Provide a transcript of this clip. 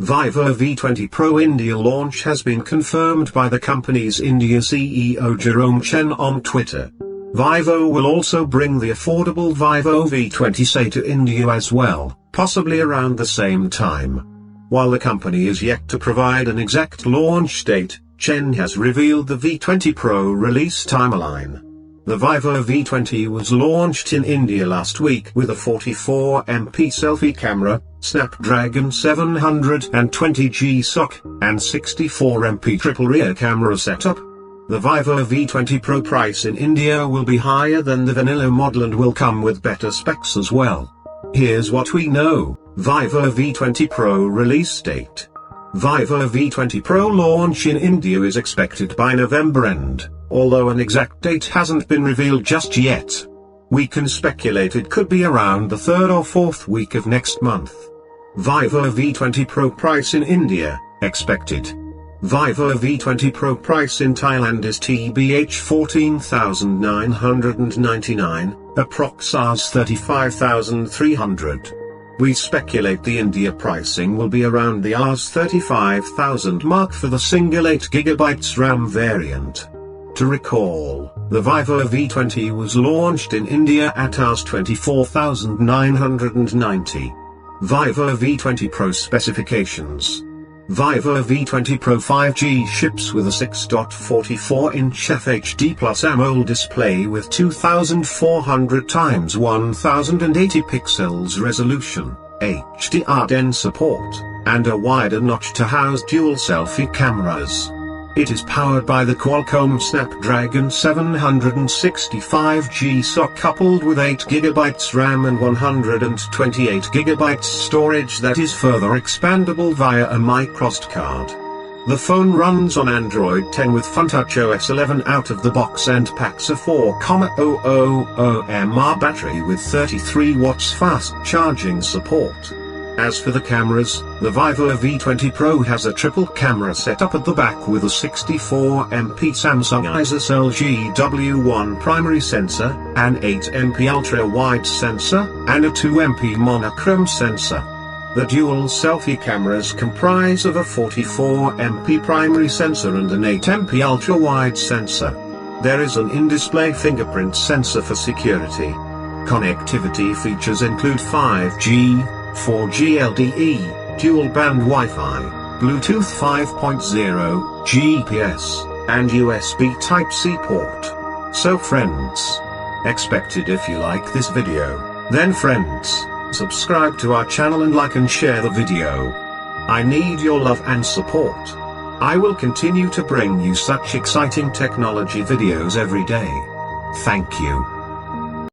Vivo V20 Pro India launch has been confirmed by the company's India CEO Jerome Chen on Twitter. Vivo will also bring the affordable Vivo V20 to India as well, possibly around the same time. While the company is yet to provide an exact launch date, Chen has revealed the V20 Pro Release Timeline. The Vivo V20 was launched in India last week with a 44MP selfie camera, Snapdragon 720G SoC, and 64MP triple rear camera setup. The Vivo V20 Pro price in India will be higher than the vanilla model and will come with better specs as well. Here's what we know. Vivo V20 Pro release date. Vivo V20 Pro launch in India is expected by November end, although an exact date hasn't been revealed just yet. We can speculate it could be around the 3rd or 4th week of next month. Vivo V20 Pro price in India, expected. Vivo V20 Pro price in Thailand is TBH 14,999, approx Rs 35,300. We speculate the India pricing will be around the Rs 35,000 mark for the single 8GB RAM variant. To recall, the Vivo V20 was launched in India at Rs 24,990. Vivo V20 Pro specifications. Vivo V20 Pro 5G ships with a 6.44-inch FHD Plus AMOLED display with 2400 x 1080 pixels resolution, HDR10 support, and a wider notch to house dual selfie cameras. It is powered by the Qualcomm Snapdragon 765G SoC coupled with 8GB RAM and 128GB storage that is further expandable via a microSD card. The phone runs on Android 10 with FunTouch OS 11 out of the box and packs a 4,000 mAh battery with 33 watts fast charging support. As for the cameras, the Vivo V20 Pro has a triple camera setup at the back with a 64MP Samsung ISOCELL GW1 primary sensor, an 8MP ultra-wide sensor, and a 2MP monochrome sensor. The dual selfie cameras comprise of a 44MP primary sensor and an 8MP ultra-wide sensor. There is an in-display fingerprint sensor for security. Connectivity features include 5G, 4G LTE, dual-band Wi-Fi, Bluetooth 5.0, GPS, and USB Type-C port. So friends, expected if you like this video, then friends, subscribe to our channel and like and share the video. I need your love and support. I will continue to bring you such exciting technology videos every day. Thank you.